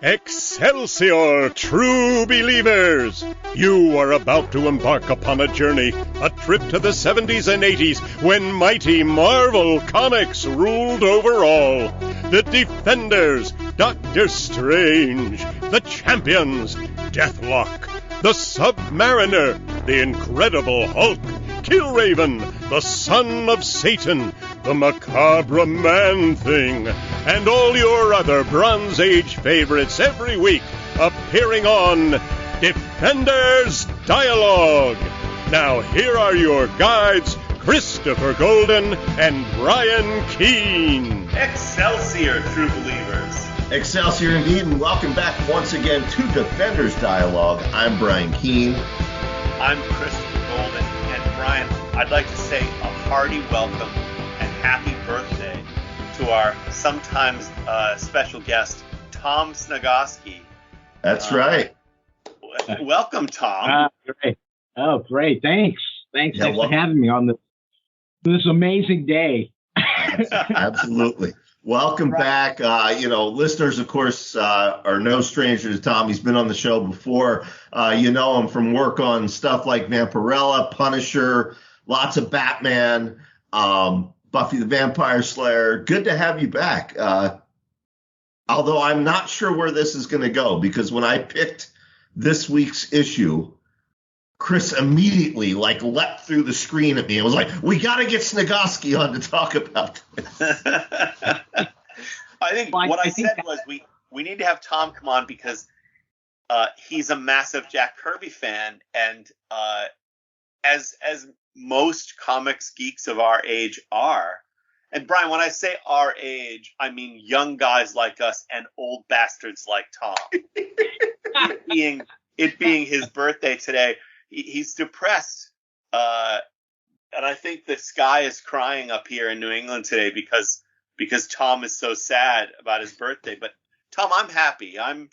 Excelsior, true believers! You are about to embark upon a journey, a trip to the 70s and 80s when mighty Marvel Comics ruled over all. The Defenders, Doctor Strange, the Champions, Deathlock, the Submariner, the Incredible Hulk, Killraven, the Son of Satan, the Macabre Man-Thing, and all your other Bronze Age favorites every week appearing on Defenders Dialogue. Now here are your guides, Christopher Golden and Brian Keene. Excelsior, true believers. Excelsior indeed, and welcome back once again to Defenders Dialogue. I'm Brian Keene. I'm Christopher Golden, and Brian, I'd like to say a hearty welcome and happy birthday to our sometimes special guest, Tom Sniegowski. That's right. Welcome, Tom. Great. Oh, great. Thanks for having me on this amazing day. Absolutely. Welcome back. Listeners, of course, are no stranger to Tom. He's been on the show before. You know him from work on stuff like Vampirella, Punisher, lots of Batman, Buffy the Vampire Slayer. Good to have you back. Although I'm not sure where this is going to go, because when I picked this week's issue, Chris immediately leapt through the screen at me and was like, we got to get Sniegowski on to talk about this. I think what I said was we need to have Tom come on because he's a massive Jack Kirby fan. And as most comics geeks of our age are, and Brian, when I say our age, I mean young guys like us and old bastards like Tom. it being his birthday today, he's depressed, and I think the sky is crying up here in New England today because Tom is so sad about his birthday. But Tom, I'm happy. I'm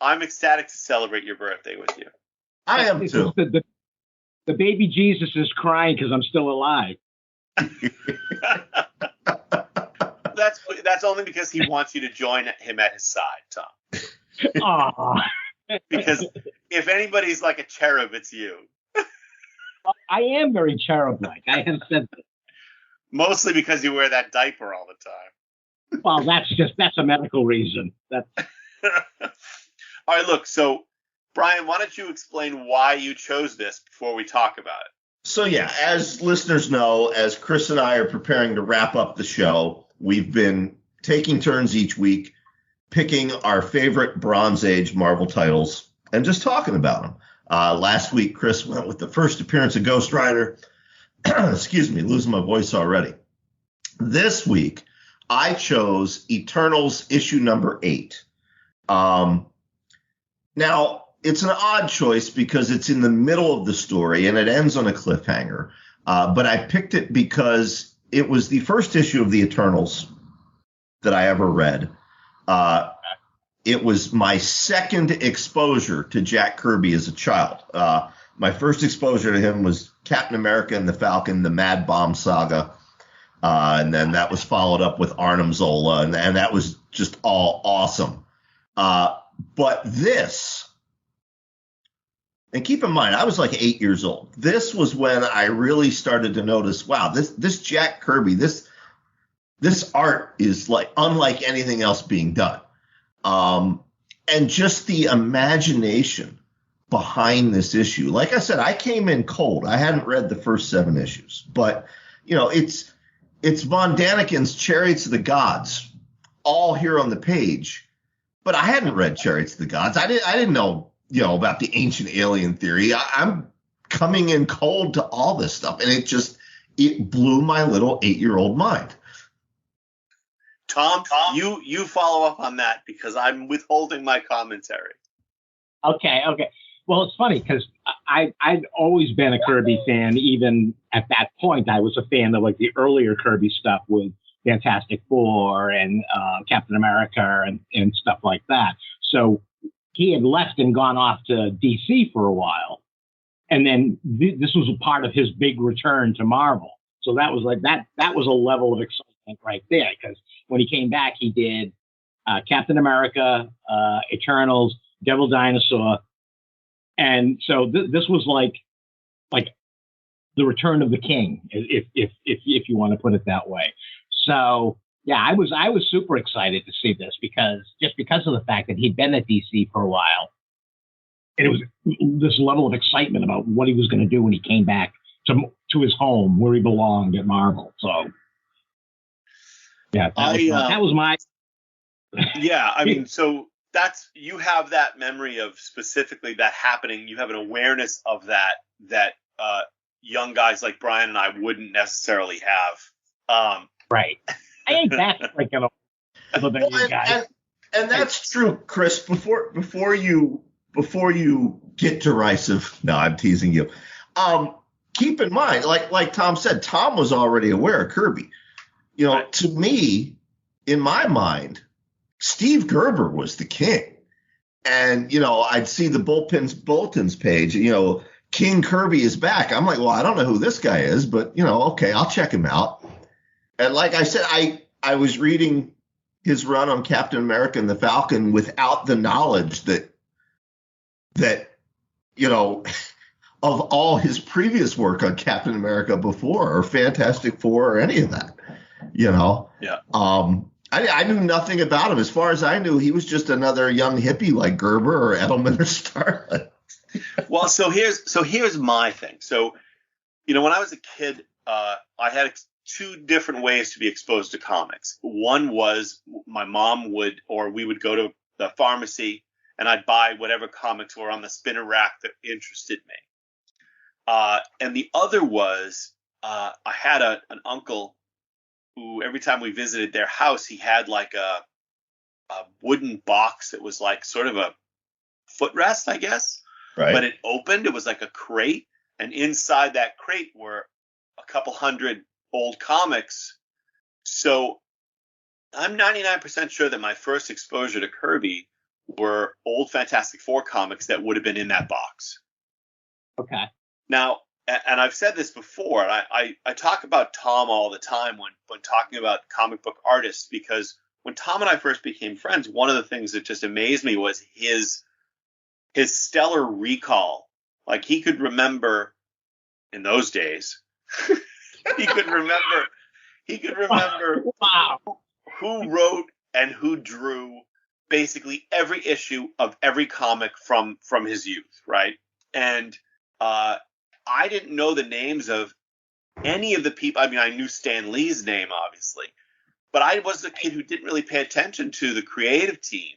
ecstatic to celebrate your birthday with you. I am too. The baby Jesus is crying because I'm still alive. That's only because he wants you to join him at his side, Tom. Aww. Because if anybody's like a cherub, it's you. I am very cherub-like. I have said that. Mostly because you wear that diaper all the time. Well, that's a medical reason. All right, look, so Brian, why don't you explain why you chose this before we talk about it? So yeah, as listeners know, as Chris and I are preparing to wrap up the show, we've been taking turns each week picking our favorite Bronze Age Marvel titles and just talking about them. Last week, Chris went with the first appearance of Ghost Rider. Excuse me, losing my voice already. This week, I chose Eternals issue number 8. Now, it's an odd choice because it's in the middle of the story and it ends on a cliffhanger. But I picked it because it was the first issue of the Eternals that I ever read. It was my second exposure to Jack Kirby as a child. My first exposure to him was Captain America and the Falcon, the Mad Bomb saga. And then that was followed up with Arnim Zola, and that was just all awesome. But this, and keep in mind, I was like 8 years old. This was when I really started to notice, wow, this Jack Kirby, this art is like unlike anything else being done. And just the imagination behind this issue. Like I said, I came in cold. I hadn't read the first 7 issues, but it's Von Daniken's Chariots of the Gods all here on the page, but I hadn't read Chariots of the Gods. I didn't know, about the ancient alien theory. I'm coming in cold to all this stuff, and it blew my little 8-year-old mind. Tom, you follow up on that because I'm withholding my commentary. Okay. Well, it's funny because I'd always been a Kirby fan. Even at that point, I was a fan of the earlier Kirby stuff with Fantastic Four and Captain America and stuff like that. So he had left and gone off to DC for a while. And then this was a part of his big return to Marvel. So that was that was a level of excitement right there, because when he came back, he did Captain America, Eternals, Devil Dinosaur. And so this was like the return of the king, if you want to put it that way. So yeah, I was super excited to see this because of the fact that he'd been at DC for a while, and it was this level of excitement about what he was going to do when he came back to his home where he belonged at Marvel. So yeah, that was my. Yeah, I mean, so you have that memory of specifically that happening. You have an awareness of that young guys like Brian and I wouldn't necessarily have. Right. I ain't that freaking old than you guys. And that's true, Chris. Before you get derisive, no, I'm teasing you. Keep in mind, like Tom said, Tom was already aware of Kirby. Right. To me, in my mind, Steve Gerber was the king. And, I'd see the bulletins page, King Kirby is back. I'm like, well, I don't know who this guy is, but, okay, I'll check him out. And like I said, I was reading his run on Captain America and the Falcon without the knowledge that of all his previous work on Captain America before, or Fantastic Four, or any of that, Yeah. I knew nothing about him. As far as I knew, he was just another young hippie like Gerber or Edelman or Starlight. Well, so here's my thing. So, when I was a kid, I had two different ways to be exposed to comics. One was my mom we would go to the pharmacy and I'd buy whatever comics were on the spinner rack that interested me. And the other was I had an uncle who every time we visited their house, he had like a wooden box that was like sort of a footrest, I guess. Right. But it opened. It was like a crate. And inside that crate were a couple hundred old comics. So I'm 99% sure that my first exposure to Kirby were old Fantastic Four comics that would have been in that box. Okay. Now, and I've said this before, and I talk about Tom all the time when talking about comic book artists, because when Tom and I first became friends, one of the things that just amazed me was his stellar recall. Like, he could remember in those days, he could remember wow. who wrote and who drew basically every issue of every comic from his youth, right? And I didn't know the names of any of the people. I mean, I knew Stan Lee's name, obviously, but I was a kid who didn't really pay attention to the creative team.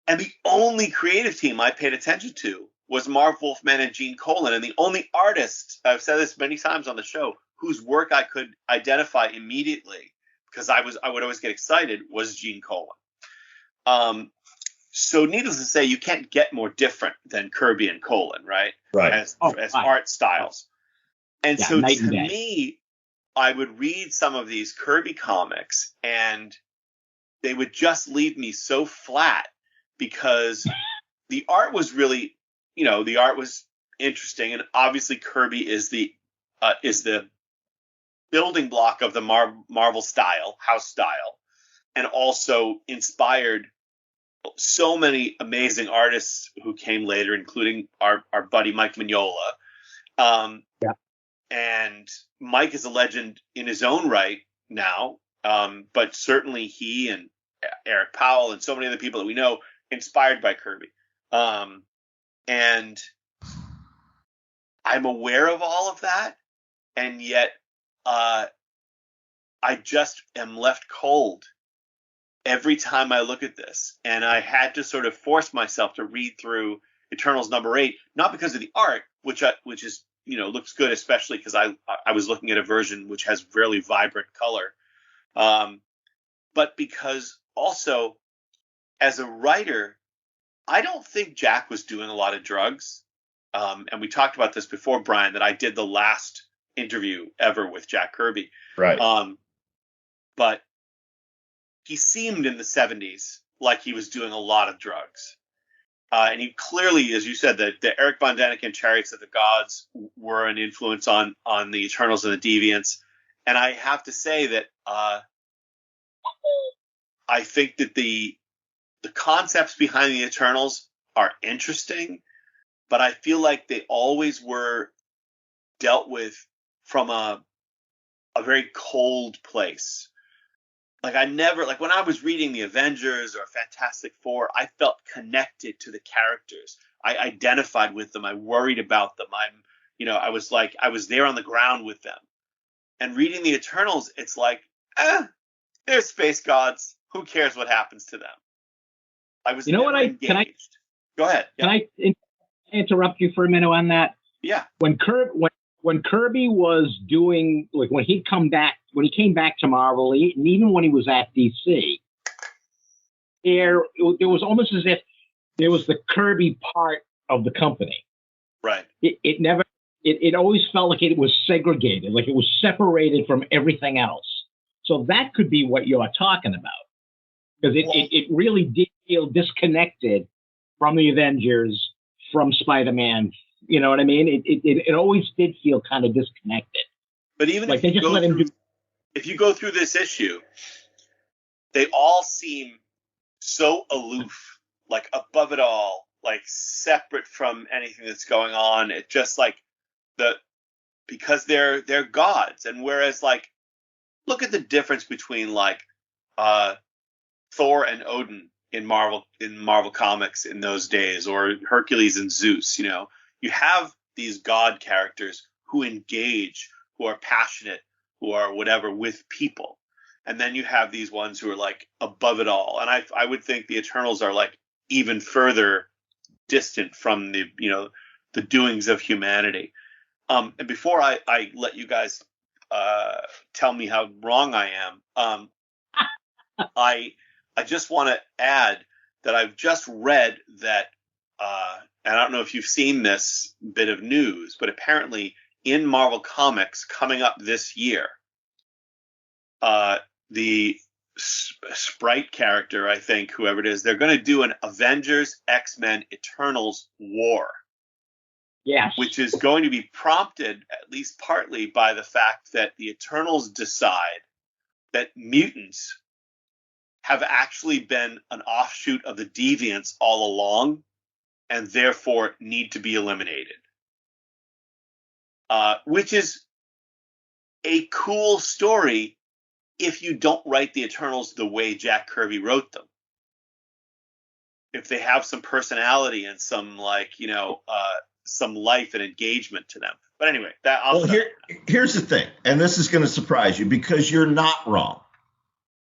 And the only creative team I paid attention to was Marv Wolfman and Gene Colan. And the only artist, I've said this many times on the show, whose work I could identify immediately, because I would always get excited, was Gene Colan. So needless to say, you can't get more different than Kirby and Colan, right? Right. As art styles. And so to me, I would read some of these Kirby comics and they would just leave me so flat, because the art was really, the art was interesting. And obviously Kirby is the building block of the Marvel style, house style, and also inspired so many amazing artists who came later, including our buddy Mike Mignola. And Mike is a legend in his own right now, but certainly he and Eric Powell and so many other people that we know inspired by Kirby. And I'm aware of all of that, and yet I just am left cold every time I look at this. And I had to sort of force myself to read through Eternals #8, not because of the art, which is, looks good, especially because I was looking at a version which has really vibrant color. But because also, as a writer, I don't think Jack was doing a lot of drugs. And we talked about this before, Brian, that I did the last interview ever with Jack Kirby. Right. But he seemed in the 70s like he was doing a lot of drugs. And he clearly, as you said, the Eric Von Däniken Chariots of the Gods were an influence on the Eternals and the Deviants. And I have to say that I think that the concepts behind the Eternals are interesting, but I feel like they always were dealt with from a very cold place. Like when I was reading the Avengers or Fantastic Four, I felt connected to the characters. I identified with them. I worried about them. I was there on the ground with them. And reading the Eternals, it's like, they're space gods. Who cares what happens to them? I was engaged. Go ahead. Yeah. Can I interrupt you for a minute on that? Yeah. When Kirby was doing, like, when he came back to Marvel, and even when he was at DC, there was almost as if there was the Kirby part of the company. Right. It always felt like it was segregated, like it was separated from everything else. So that could be what you're talking about, because it really did feel disconnected from the Avengers, from Spider-Man. You know what I mean? It always did feel kind of disconnected. But even like if you go through this issue, they all seem so aloof, like above it all, like separate from anything that's going on. It just like because they're gods, and whereas like look at the difference between like Thor and Odin in Marvel Comics in those days, or Hercules and Zeus. You have these god characters who engage, who are passionate, who are whatever with people. And then you have these ones who are like above it all. And I would think the Eternals are like even further distant from the doings of humanity. And before I let you guys tell me how wrong I am, I just want to add that I've just read that, and I don't know if you've seen this bit of news, but apparently in Marvel Comics coming up this year, the Sprite character, I think, whoever it is, they're going to do an Avengers, X-Men, Eternals war. Yes. Which is going to be prompted, at least partly, by the fact that the Eternals decide that mutants have actually been an offshoot of the deviants all along, and therefore need to be eliminated. Which is a cool story if you don't write the Eternals the way Jack Kirby wrote them. If they have some personality and some some life and engagement to them. But anyway, here's the thing, and this is going to surprise you because you're not wrong.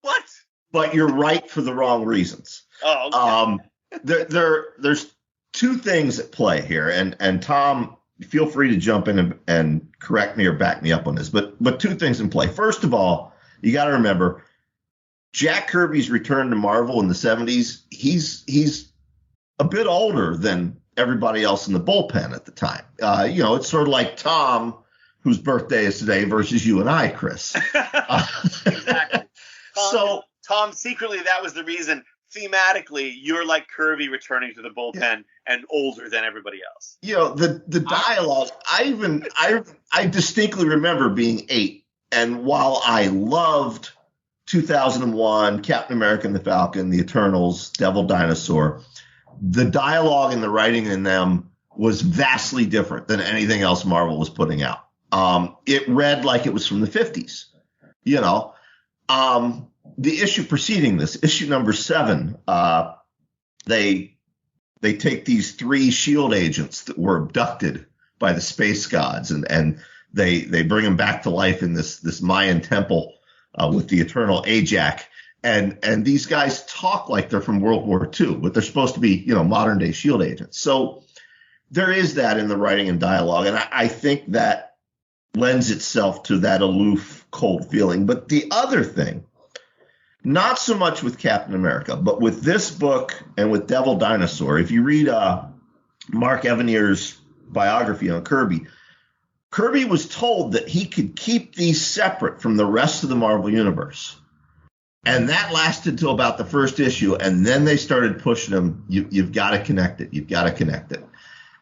What? But you're right for the wrong reasons. Oh, okay. There's two things at play here, and Tom, feel free to jump in and correct me or back me up on this. But two things in play. First of all, you got to remember Jack Kirby's return to Marvel in the 70s. He's a bit older than everybody else in the bullpen at the time. It's sort of like Tom, whose birthday is today, versus you and I, Chris. Exactly. Tom, secretly, that was the reason. Thematically, you're like Kirby returning to the bullpen and older than everybody else. The dialogue. I distinctly remember being 8, and while I loved 2001, Captain America and the Falcon, the Eternals, Devil Dinosaur, the dialogue and the writing in them was vastly different than anything else Marvel was putting out. It read like it was from the 50s. The issue preceding this, issue number 7, they take these 3 SHIELD agents that were abducted by the space gods, and they bring them back to life in this Mayan temple with the eternal Ajax. And these guys talk like they're from World War II, but they're supposed to be, modern day SHIELD agents. So there is that in the writing and dialogue. And I think that lends itself to that aloof, cold feeling. But the other thing, not so much with Captain America, but with this book and with Devil Dinosaur, if you read Mark Evaniers' biography on Kirby, Kirby was told that he could keep these separate from the rest of the Marvel Universe. And that lasted till about the first issue, and then they started pushing him, you've got to connect it. You've got to connect it.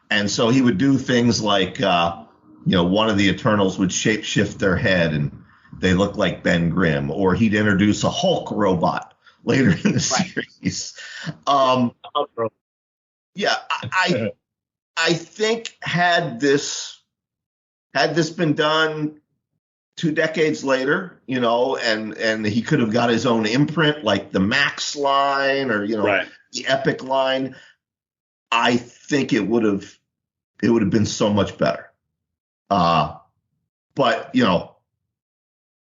And so he would do things like, one of the Eternals would shapeshift their head, and they look like Ben Grimm. Or he'd introduce a Hulk robot later in the series. Yeah, I think had this been done 2 decades later, and he could have got his own imprint, like the Max line or the Epic line, I think it would have been so much better. But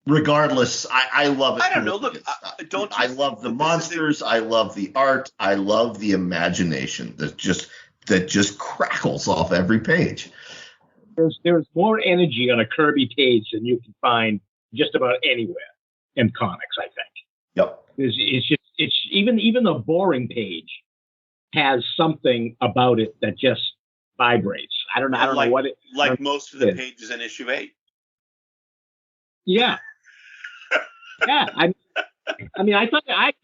regardless, I love it. I don't know. Look, I love the monsters. I love the art. I love the imagination that just crackles off every page. There's more energy on a Kirby page than you can find just about anywhere in comics, I think. Yep. It's even the boring page has something about it that just vibrates. I don't know what it like most of the pages in issue 8. Yeah. Yeah. I mean, I thought I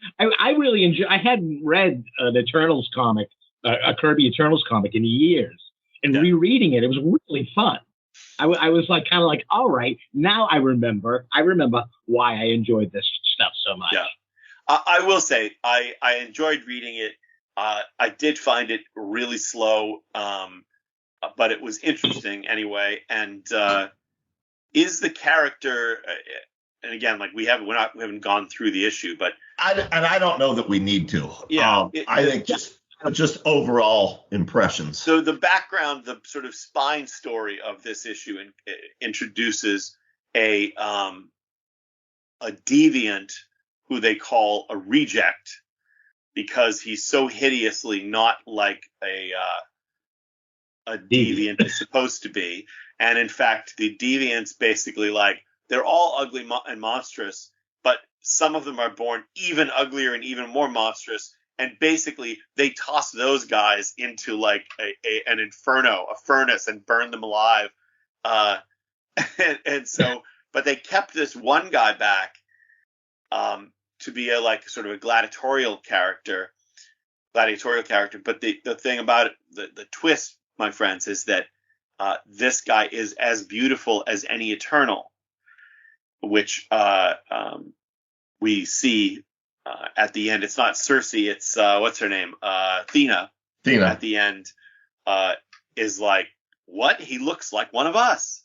really enjoyed. I hadn't read an Eternals comic, a Kirby Eternals comic in years, and rereading it was really fun. I was kind of like, all right, now I remember why I enjoyed this stuff so much. Yeah, I will say I enjoyed reading it. I did find it really slow, but it was interesting anyway. And is the character? And again, like we haven't gone through the issue, but I don't know that we need to. Yeah, I think just overall impressions. So the background, the sort of spine story of this issue introduces a deviant who they call a reject because he's so hideously not like a deviant is supposed to be. And in fact, the deviants basically they're all ugly and monstrous, but some of them are born even uglier and even more monstrous. And basically, they toss those guys into an inferno, a furnace, and burn them alive. And so, but they kept this one guy back to be sort of a gladiatorial character. But the thing about it, the twist, my friends, is that this guy is as beautiful as any Eternal, which we see. At the end, it's not Cersei, it's what's her name? Thena. At the end, is like, what? He looks like one of us.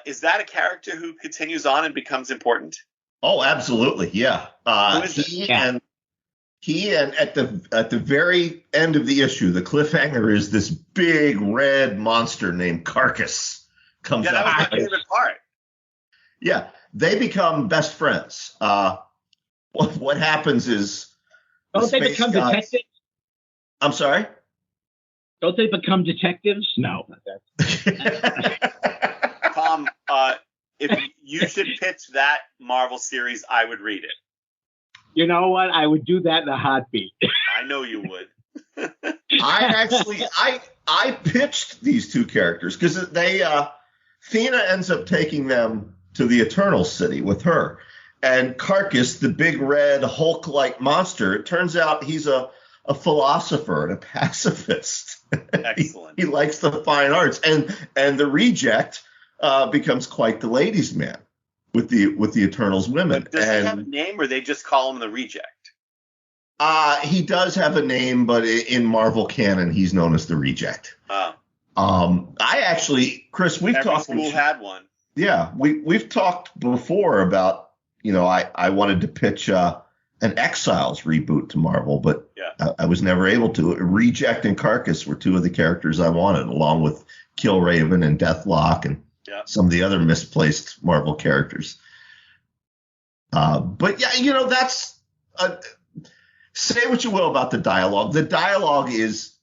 Is that a character who continues on and becomes important? Oh, absolutely, yeah. He and at the very end of the issue, the cliffhanger is this big red monster named Carcass comes out. Yeah, that was my favorite part. Yeah, they become best friends. What happens is don't they become detectives? I'm sorry? Don't they become detectives? No. Tom, if you should pitch that Marvel series, I would read it. You know what? I would do that in a heartbeat. I know you would. I pitched these two characters because Thena ends up taking them to the Eternal City with her. And Carcass, the big red Hulk-like monster, it turns out he's a philosopher and a pacifist. Excellent. he likes the fine arts. And the reject becomes quite the ladies' man with the Eternals women. But does he have a name, or they just call him the reject? He does have a name, but in Marvel canon, he's known as the reject. Oh. I actually, Chris, we've talked. Every school had one. Yeah, we've talked before about. I wanted to pitch an Exiles reboot to Marvel, but I was never able to. Reject and Carcass were two of the characters I wanted, along with Killraven and Deathlock and some of the other misplaced Marvel characters. But yeah, that's say what you will about the dialogue. The dialogue is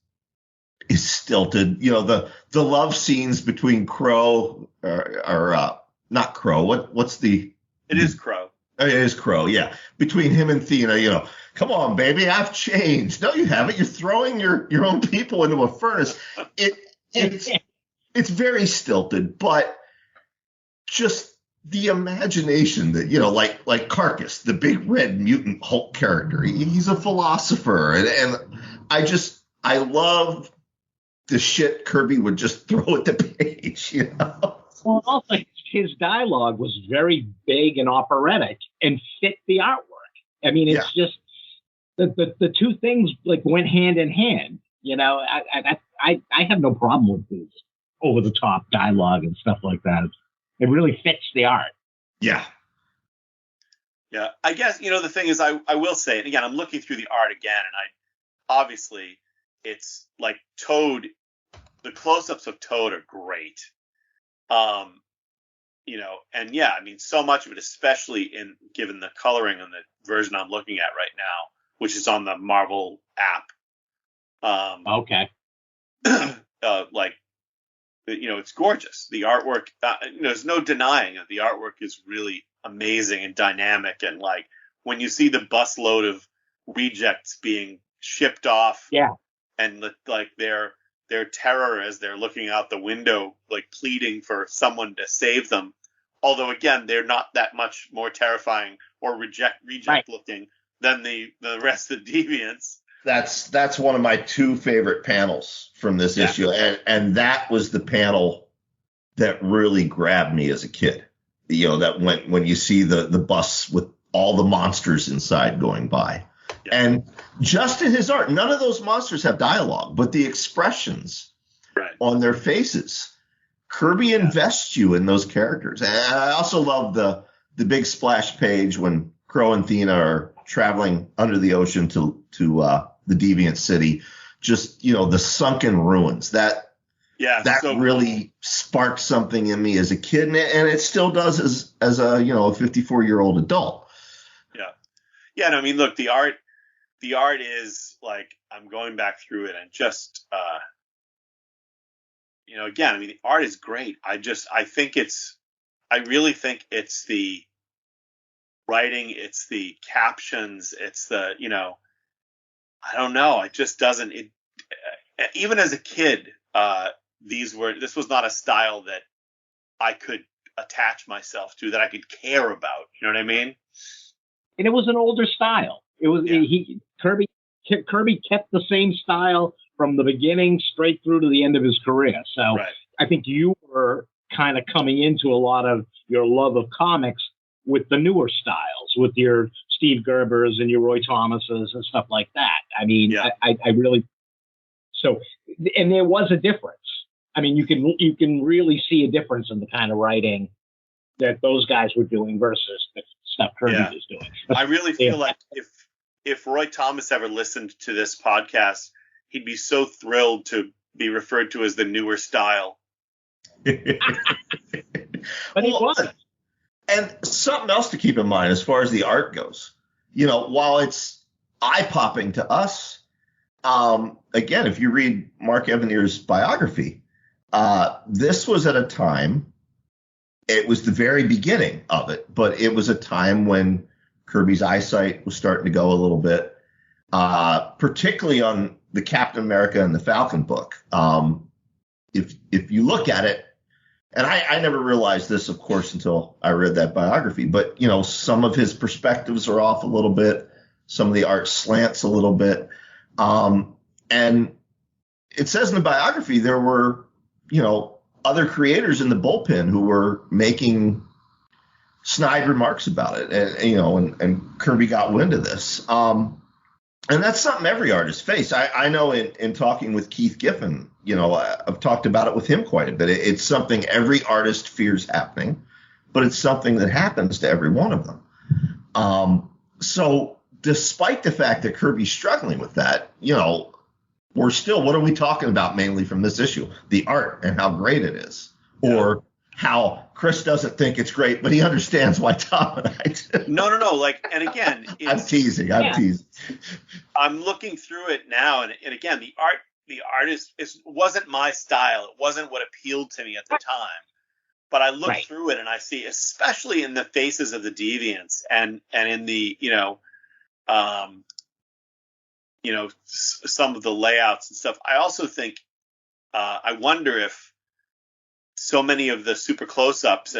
stilted. The love scenes between Crow or not Crow. What's the? It is Crow. It is Crow, yeah. Between him and Thena, come on, baby, I've changed. No, you haven't. You're throwing your own people into a furnace. It's very stilted, but just the imagination that, like Carcass, the big red mutant Hulk character, he's a philosopher. And I love the shit Kirby would just throw at the page, Well, also, his dialogue was very big and operatic and fit the artwork. I mean, it's just, the two things like went hand in hand. I have no problem with this over the top dialogue and stuff like that. It really fits the art. Yeah. Yeah. I guess, the thing is, I will say, and again, I'm looking through the art again, and obviously it's like Toad, the close-ups of Toad are great. And yeah, I mean, so much of it, especially given the coloring on the version I'm looking at right now, which is on the Marvel app. Okay. It's gorgeous. The artwork, there's no denying that the artwork is really amazing and dynamic. And like when you see the busload of rejects being shipped off, yeah, and like their terror as they're looking out the window, like pleading for someone to save them. Although again, they're not that much more terrifying or reject right. looking than the rest of the deviants. That's one of my two favorite panels from this issue, and that was the panel that really grabbed me as a kid. That when you see the bus with all the monsters inside going by, and just in his art, none of those monsters have dialogue, but the expressions on their faces. Kirby invests you in those characters. And I also love the big splash page when Crow and Thena are traveling under the ocean to the Deviant City. Just, the sunken ruins. That so really sparked something in me as a kid, and it still does as a 54-year-old adult. Yeah. Yeah, no, I mean, look, the art is like, I'm going back through it and just again, I mean, the art is great. I really think it's the writing, it's the captions, it's the, I don't know. It just doesn't, even as a kid, this was not a style that I could attach myself to, that I could care about. You know what I mean? And it was an older style. It was, Kirby kept the same style from the beginning straight through to the end of his career. So I think you were kind of coming into a lot of your love of comics with the newer styles, with your Steve Gerbers and your Roy Thomases and stuff like that. I mean, I really, so, and there was a difference. I mean, you can really see a difference in the kind of writing that those guys were doing versus the stuff Kirby was doing. I really feel like if Roy Thomas ever listened to this podcast, he'd be so thrilled to be referred to as the newer style. But he was. And something else to keep in mind as far as the art goes, while it's eye-popping to us, again, if you read Mark Evaniers' biography, this was at a time, it was the very beginning of it, but it was a time when Kirby's eyesight was starting to go a little bit, particularly on the Captain America and the Falcon book. If you look at it, and I never realized this, of course, until I read that biography, but, some of his perspectives are off a little bit. Some of the art slants a little bit. And it says in the biography there were, other creators in the bullpen who were making snide remarks about it. And Kirby got wind of this. And that's something every artist face. I know in talking with Keith Giffen, I've talked about it with him quite a bit. It's something every artist fears happening, but it's something that happens to every one of them. So despite the fact that Kirby's struggling with that, we're still, what are we talking about mainly from this issue? The art and how great it is. Yeah. Or how Chris doesn't think it's great, but he understands why Tom and I do. No. Like, and again, I'm teasing. I'm looking through it now, and again, the art wasn't my style. It wasn't what appealed to me at the time. But I look through it and I see, especially in the faces of the deviants and in the some of the layouts and stuff. I also think I wonder if so many of the super close-ups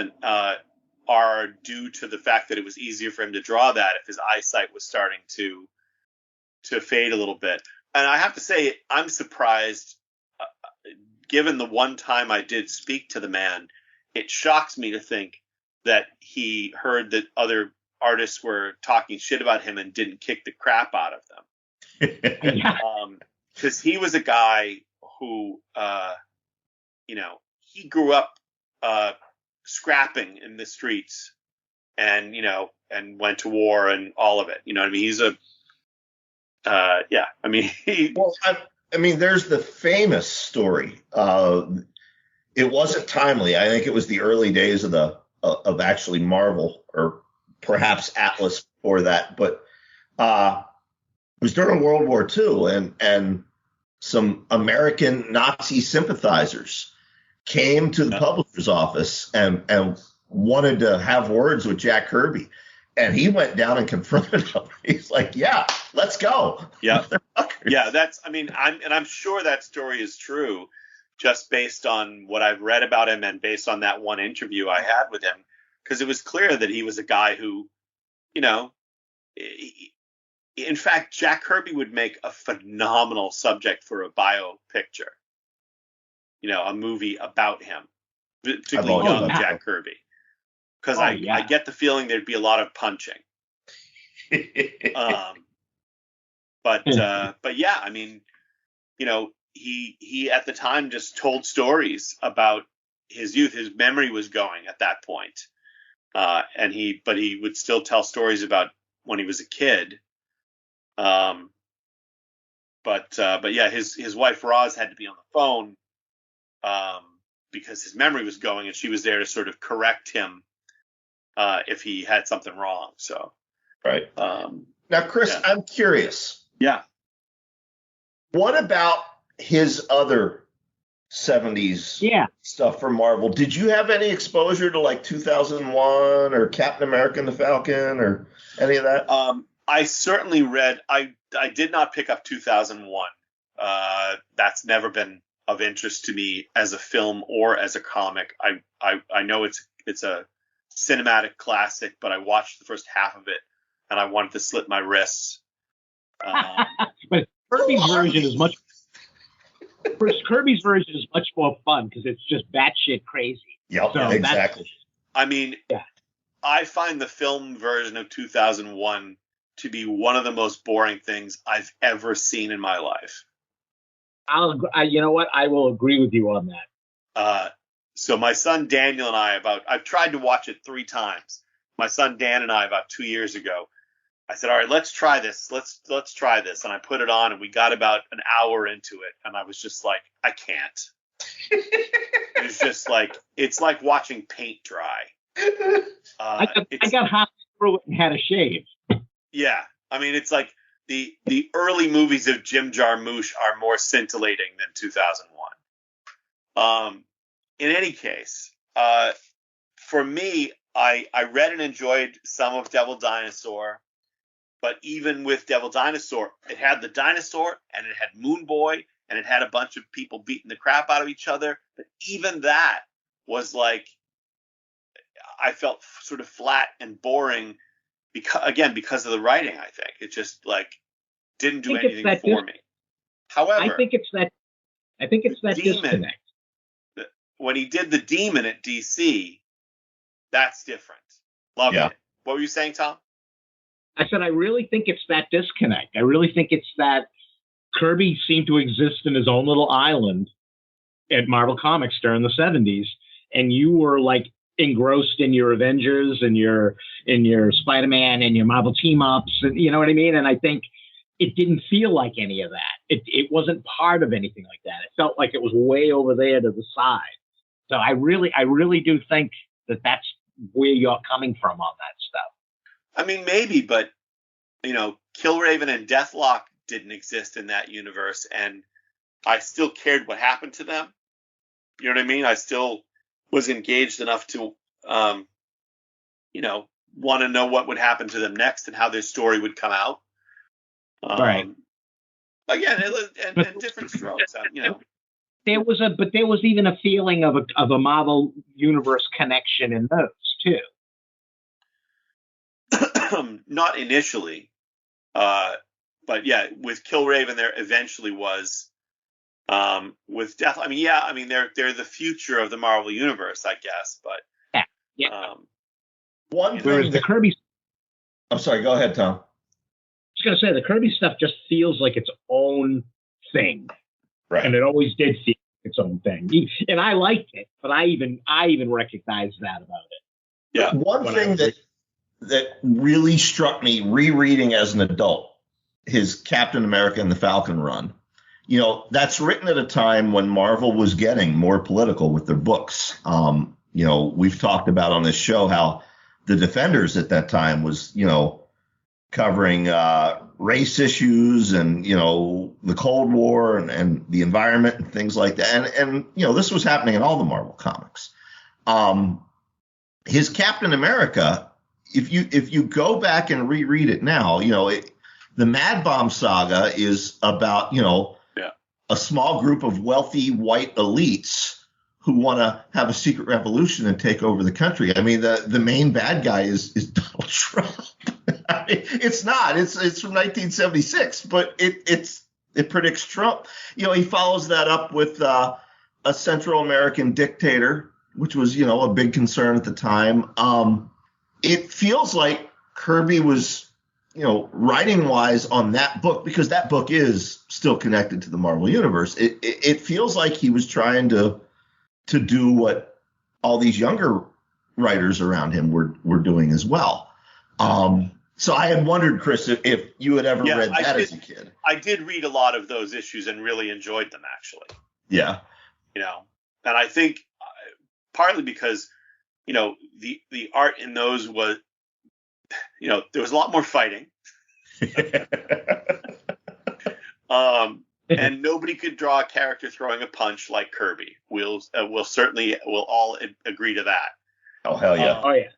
are due to the fact that it was easier for him to draw that if his eyesight was starting to fade a little bit. And I have to say, I'm surprised, given the one time I did speak to the man, it shocks me to think that he heard that other artists were talking shit about him and didn't kick the crap out of them. Because he was a guy who, he grew up scrapping in the streets and went to war and all of it. You know what I mean? He's there's the famous story. It wasn't timely. I think it was the early days of actually Marvel, or perhaps Atlas before that. But it was during World War II, and some American Nazi sympathizers came to the publisher's office and wanted to have words with Jack Kirby. And he went down and confronted them. He's like, yeah, let's go. Yeah. Yeah. I'm sure that story is true, just based on what I've read about him and based on that one interview I had with him. Because it was clear that he was a guy who, in fact, Jack Kirby would make a phenomenal subject for a bio picture. A movie about him, particularly young Jack Kirby. Because I get the feeling there'd be a lot of punching. But yeah, he at the time just told stories about his youth. His memory was going at that point. But he would still tell stories about when he was a kid. But yeah, his wife Roz had to be on the phone because his memory was going, and she was there to sort of correct him if he had something wrong. So right. Now, Chris, yeah. I'm curious. Yeah. What about his other 70s stuff from Marvel? Did you have any exposure to like 2001 or Captain America and the Falcon or any of that? I certainly read. I did not pick up 2001. That's never been of interest to me as a film or as a comic. I know it's a cinematic classic, but I watched the first half of it and I wanted to slit my wrists. But Kirby's version is much more fun because it's just batshit crazy. Yep, so exactly. I find the film version of 2001 to be one of the most boring things I've ever seen in my life. You know what? I will agree with you on that. So my son Daniel and I've tried to watch it 3 times. My son Dan and I, about 2 years ago, I said, all right, let's try this. Let's try this. And I put it on and we got about an hour into it. And I was just like, I can't. It's just like, it's like watching paint dry. I got halfway through it and had a shave. Yeah. It's like the early movies of Jim Jarmusch are more scintillating than 2001. In any case, for me, I read and enjoyed some of Devil Dinosaur, but even with Devil Dinosaur, it had the dinosaur and it had Moon Boy and it had a bunch of people beating the crap out of each other. But even that was like, I felt sort of flat and boring because of the writing. I think it just like didn't do anything for me. However, I think it's that disconnect. When he did the Demon at DC, that's different. Loved it. What were you saying, Tom? I said I really think it's that disconnect. I really think it's that Kirby seemed to exist in his own little island at Marvel Comics during the 70s, and you were like engrossed in your Avengers and your Spider-Man and your Marvel team-ups, and you know what I mean? And I think it didn't feel like any of that. It wasn't part of anything like that. It felt like it was way over there to the side. So I really do think that that's where you're coming from on that stuff. Maybe, but Killraven and Deathlock didn't exist in that universe, and I still cared what happened to them. You know what I mean? I still was engaged enough to, want to know what would happen to them next and how their story would come out. Right. Again, and different strokes. There was even a feeling of a Marvel Universe connection in those too. Not initially, but yeah, with Killraven there eventually was. With Death, they're the future of the Marvel Universe, I guess. But yeah. One thing Whereas the Kirby I'm sorry. Go ahead, Tom. I was going to say the Kirby stuff just feels like its own thing, Right? And it always did feel like its own thing, and I liked it. But I even recognized that about it. Yeah. One thing that really struck me rereading as an adult, his Captain America and the Falcon run. You know, that's written at a time when Marvel was getting more political with their books. You know, we've talked about on this show how the Defenders at that time was, you know, covering race issues and, you know, the Cold War and the environment and things like that. And you know, this was happening in all the Marvel comics. His Captain America, if you go back and reread it now, you know, the Mad Bomb saga is about, you know, a small group of wealthy white elites who want to have a secret revolution and take over the country. I mean, the main bad guy is Donald Trump. I mean, it's not. It's from 1976, but it predicts Trump. You know, he follows that up with a Central American dictator, which was, you know, a big concern at the time. It feels like Kirby was, you know, writing wise on that book, because that book is still connected to the Marvel Universe. It feels like he was trying to do what all these younger writers around him were doing as well. So I had wondered, Chris, if you had ever read that as a kid. I did read a lot of those issues and really enjoyed them, actually. Yeah. You know, and I think partly because, you know, the art in those was, you know, there was a lot more fighting. And nobody could draw a character throwing a punch like Kirby. We'll all agree to that. Oh, hell yeah. Oh yeah.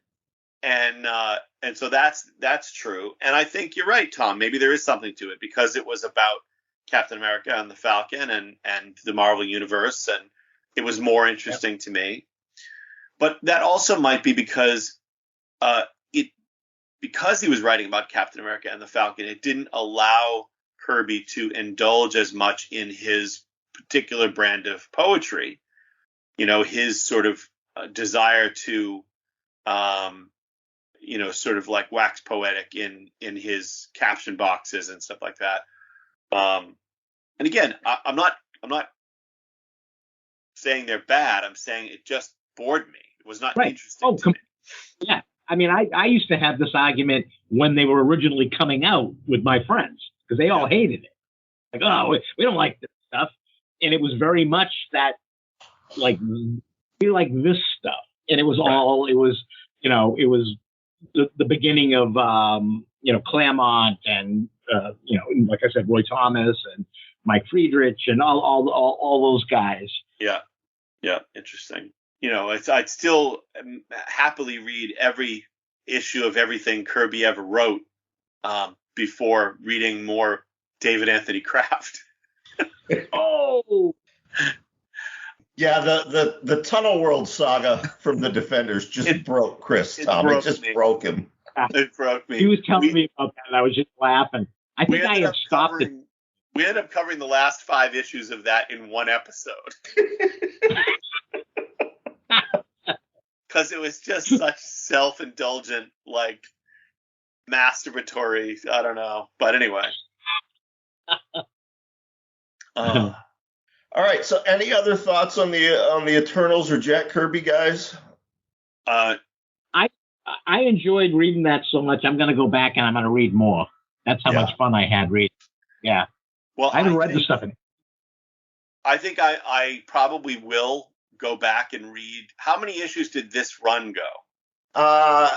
And so that's true. And I think you're right, Tom. Maybe there is something to it because it was about Captain America and the Falcon and the Marvel Universe, and it was more interesting to me. But that also might be because because he was writing about Captain America and the Falcon, it didn't allow Kirby to indulge as much in his particular brand of poetry. You know, his sort of desire to, you know, sort of like wax poetic in his caption boxes and stuff like that. And again, I'm not saying they're bad. I'm saying it just bored me. It was not interesting to me. Yeah. I mean, I used to have this argument when they were originally coming out with my friends, because they all hated it. Like, oh, we don't like this stuff. And it was very much that, like, we like this stuff. And it was all, it was, you know, it was the beginning of, you know, Claremont and, you know, like I said, Roy Thomas and Mike Friedrich and all those guys. Yeah. Yeah. Interesting. You know, I'd still happily read every issue of everything Kirby ever wrote before reading more David Anthony Kraft. Oh, yeah, the Tunnel World saga from the Defenders just broke Chris, Tom. It just broke him. It broke me. He was telling me about that, and I was just laughing. I think I had stopped it. We ended up covering the last 5 issues of that in one episode. Because it was just such self-indulgent, like, masturbatory, I don't know. But anyway. All right, so any other thoughts on the Eternals or Jack Kirby, guys? I enjoyed reading that so much, I'm going to go back and I'm going to read more. That's how much fun I had reading. Yeah. Well, I haven't read the stuff. I think I probably will go back and read. How many issues did this run go?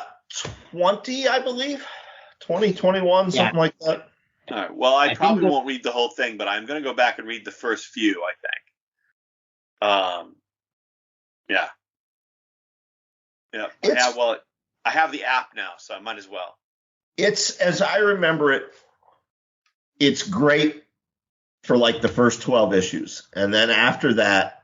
20, I believe. 20, 21, something like that. All right. Well, I probably won't read the whole thing, but I'm going to go back and read the first few, I think. Yeah. Yeah. Well, I have the app now, so I might as well. It's, as I remember it, it's great for like the first 12 issues. And then after that,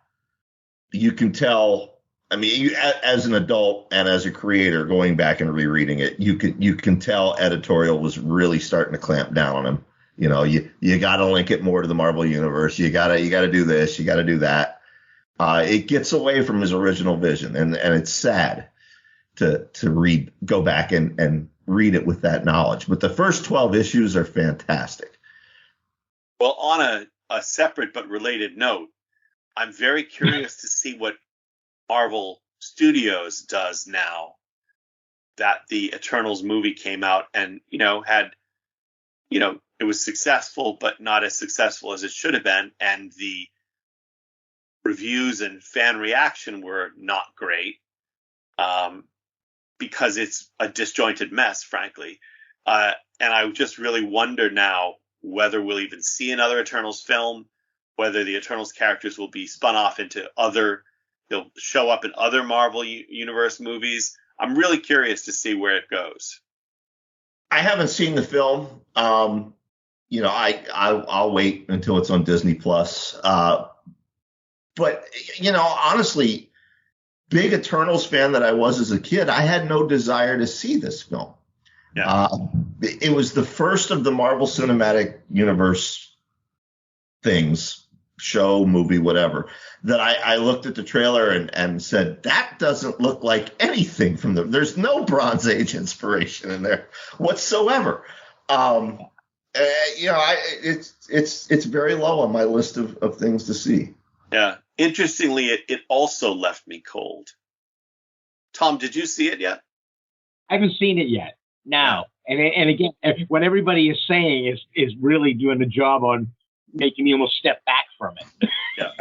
you can tell, I mean, as an adult and as a creator going back and rereading it, you can tell editorial was really starting to clamp down on him. You know, you got to link it more to the Marvel Universe. You got to do this. You got to do that. It gets away from his original vision, and it's sad to go back and read it with that knowledge. But the first 12 issues are fantastic. Well, on a separate but related note, I'm very curious to see what Marvel Studios does now that the Eternals movie came out and, had, it was successful, but not as successful as it should have been. And the reviews and fan reaction were not great because it's a disjointed mess, frankly. And I just really wonder now whether we'll even see another Eternals film, whether the Eternals characters will be spun off into they'll show up in other Marvel Universe movies. I'm really curious to see where it goes. I haven't seen the film. I'll wait until it's on Disney Plus. But honestly, big Eternals fan that I was as a kid, I had no desire to see this film. Yeah. It was the first of the Marvel Cinematic Universe things, show, movie, whatever, that I looked at the trailer and said, that doesn't look like anything from them. There's no Bronze Age inspiration in there whatsoever. It's very low on my list of things to see. Yeah. Interestingly, it also left me cold. Tom, did you see it yet? I haven't seen it yet. No. And again, what everybody is saying is really doing the job on making me almost step back from it. Yeah.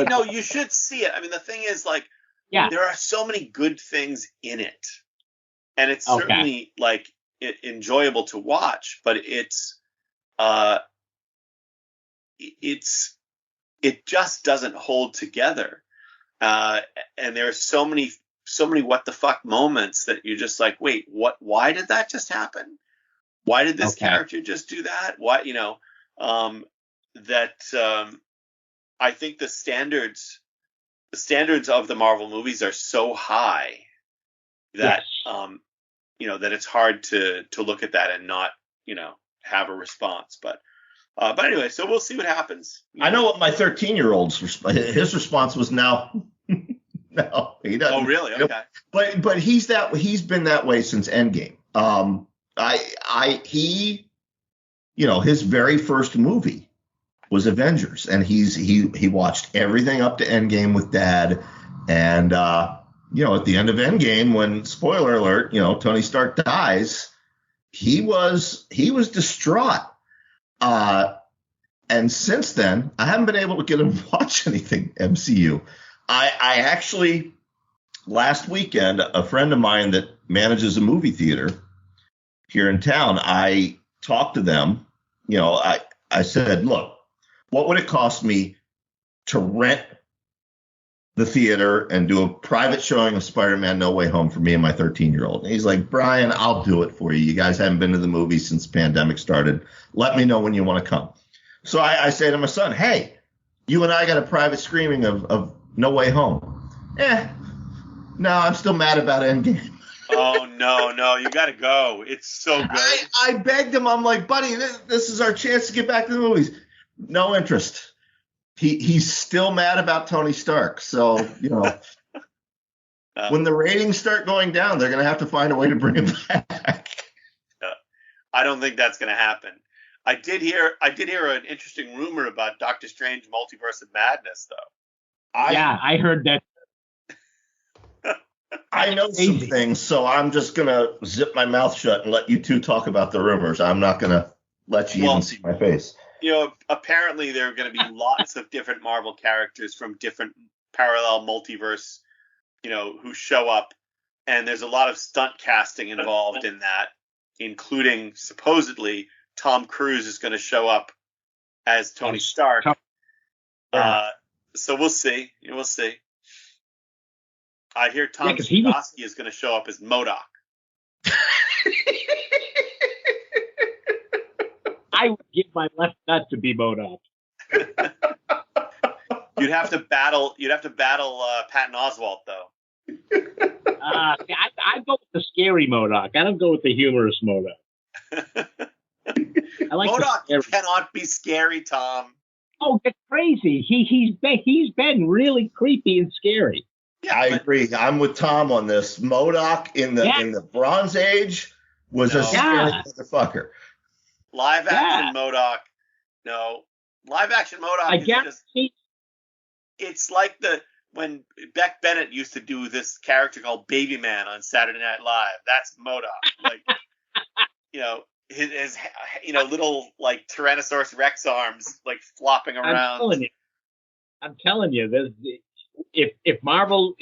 No, you should see it. I mean, the thing is, there are so many good things in it, and it's certainly enjoyable to watch. But it just doesn't hold together, and there are so many what the fuck moments that you're just like, wait, what? Why did that just happen? Why did this character just do that? Why, I think the standards of the Marvel movies are so high that that it's hard to look at that and not have a response. But anyway, so we'll see what happens. I know what my 13-year-old's his response was no. No, he doesn't. Oh, really? Okay. But he's been that way since Endgame. His very first movie was Avengers, and he watched everything up to Endgame with Dad, and at the end of Endgame, when, spoiler alert, Tony Stark dies, he was distraught. And since then, I haven't been able to get him to watch anything MCU. I actually, last weekend, a friend of mine that manages a movie theater here in town, I talked to them. I said, look, what would it cost me to rent the theater and do a private showing of Spider-Man No Way Home for me and my 13-year-old? And he's like, Brian, I'll do it for you. You guys haven't been to the movie since the pandemic started. Let me know when you want to come. So I say to my son, hey, you and I got a private screening of No Way Home. No, I'm still mad about Endgame. Oh, no, you got to go. It's so good. I begged him. I'm like, buddy, this is our chance to get back to the movies. No interest. He's still mad about Tony Stark. So, when the ratings start going down, they're going to have to find a way to bring him back. I don't think that's going to happen. I did hear an interesting rumor about Doctor Strange Multiverse of Madness, though. I heard that. I know some things, so I'm just going to zip my mouth shut and let you two talk about the rumors. I'm not going to let you even see my face. Apparently there are going to be lots of different Marvel characters from different parallel multiverse, who show up. And there's a lot of stunt casting involved in that, including supposedly Tom Cruise is going to show up as Tony Stark. So we'll see. We'll see. I hear Tom Sniegowski is going to show up as MODOK. I would give my left nut to be MODOK. You'd have to battle Patton Oswalt, though. I'd go with the scary MODOK. I don't go with the humorous MODOK. MODOK cannot be scary, Tom. Oh, that's crazy. He's been really creepy and scary. Yeah, I agree. I'm with Tom on this. MODOK in the Bronze Age was a scary motherfucker. Live action MODOK. No. Live action MODOK is just... It's like when Beck Bennett used to do this character called Baby Man on Saturday Night Live. That's MODOK. Like, his little like Tyrannosaurus Rex arms like flopping around. I'm telling you, if Marvel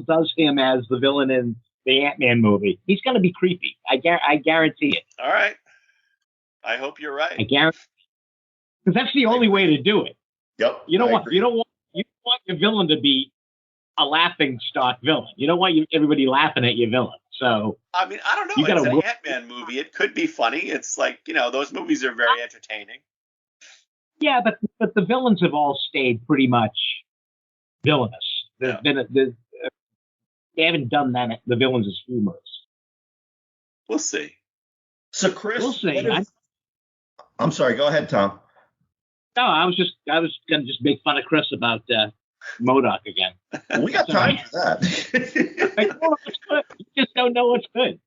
does him as the villain in the Ant-Man movie, he's going to be creepy. I guarantee it. All right. I hope you're right. I guarantee, because that's the only way to do it. Yep. You don't want your villain to be a laughing stock villain. You don't want everybody laughing at your villain. So I mean, I don't know. It's an Ant-Man movie. It could be funny. It's like, those movies are very entertaining. Yeah, but the villains have all stayed pretty much villainous. They haven't done that. The villains as humorous. We'll see. So Chris, we'll see. I'm sorry. Go ahead, Tom. No, I was going to just make fun of Chris about MODOK again. We got time for that. I know what's good. You just don't know what's good.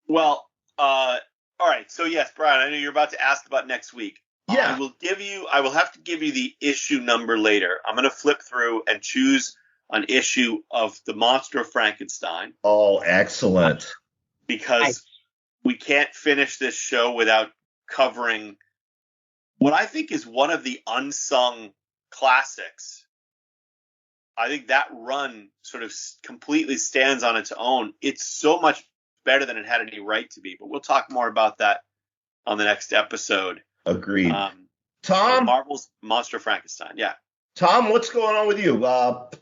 Well, all right. So yes, Brian, I know you're about to ask about next week. Yeah. I will have to give you the issue number later. I'm going to flip through and choose an issue of The Monster of Frankenstein. Oh, excellent. Because we can't finish this show without covering what I think is one of the unsung classics. I think that run sort of completely stands on its own. It's so much better than it had any right to be. But we'll talk more about that on the next episode. Agreed. Tom? Marvel's Monster of Frankenstein. Yeah. Tom, what's going on with you?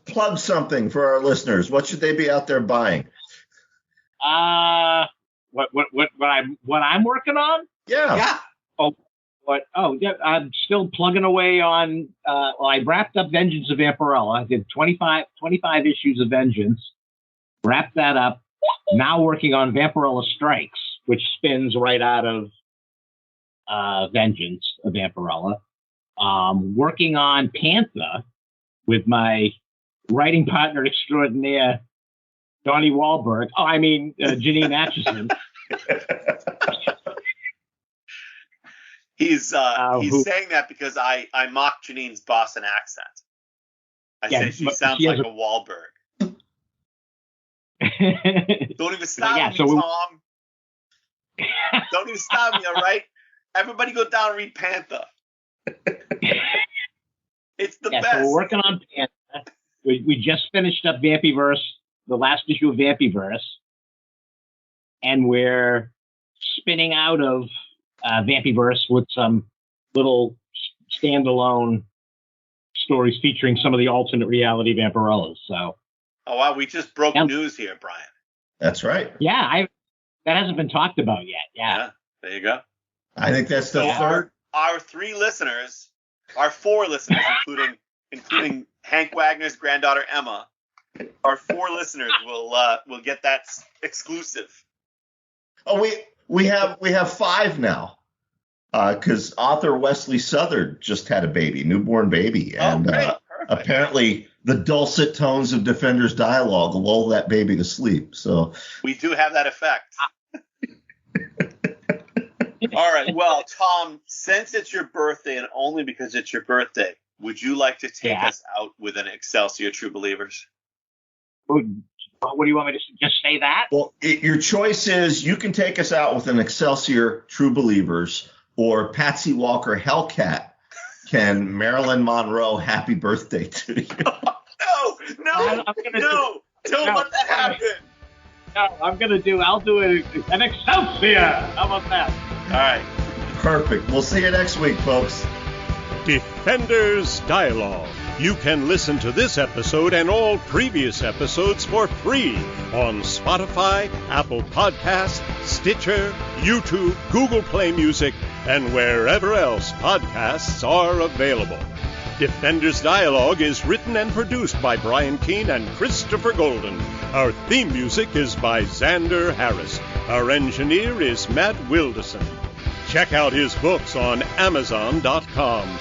Plug something for our listeners. What should they be out there buying? What I'm working on? Yeah. Yeah, I'm still plugging away on, I wrapped up Vengeance of Vampirella. I did 25 issues of Vengeance, wrapped that up. Now working on Vampirella Strikes, which spins right out of Vengeance of Vampirella. Working on Panther with my writing partner extraordinaire, Donnie Wahlberg. Janine Atchison. He's saying that because I mock Janine's Boston accent. I say she sounds like a Wahlberg. Don't even stop me, Tom. Don't even stop me, all right? Everybody go down and read Panther. It's the best. So we're working on Panther. We just finished up Vampyverse, the last issue of Vampyverse. And we're spinning out of Vampyverse with some little standalone stories featuring some of the alternate reality Vampirellas. So, oh wow, we just broke news here, Brian. That's right. Yeah, that hasn't been talked about yet. Yeah, there you go. I think that's the third. Our four listeners, including Hank Wagner's granddaughter Emma, our four listeners will get that exclusive. Oh, we have five now. Because author Wesley Southard just had a newborn baby, and apparently the dulcet tones of Defender's dialogue lull that baby to sleep. So we do have that effect. All right. Well, Tom, since it's your birthday and only because it's your birthday, would you like to take us out with an Excelsior True Believers? What do you want me to just say that? Well, your choice is you can take us out with an Excelsior True Believers, or Patsy Walker Hellcat can Marilyn Monroe happy birthday to you. No, don't let that happen. No, I'll do an Excelsior. How about that? All right. Perfect. We'll see you next week, folks. Defenders Dialogue. You can listen to this episode and all previous episodes for free on Spotify, Apple Podcasts, Stitcher, YouTube, Google Play Music, and wherever else podcasts are available. Defenders Dialogue is written and produced by Brian Keene and Christopher Golden. Our theme music is by Xander Harris. Our engineer is Matt Wilderson. Check out his books on Amazon.com.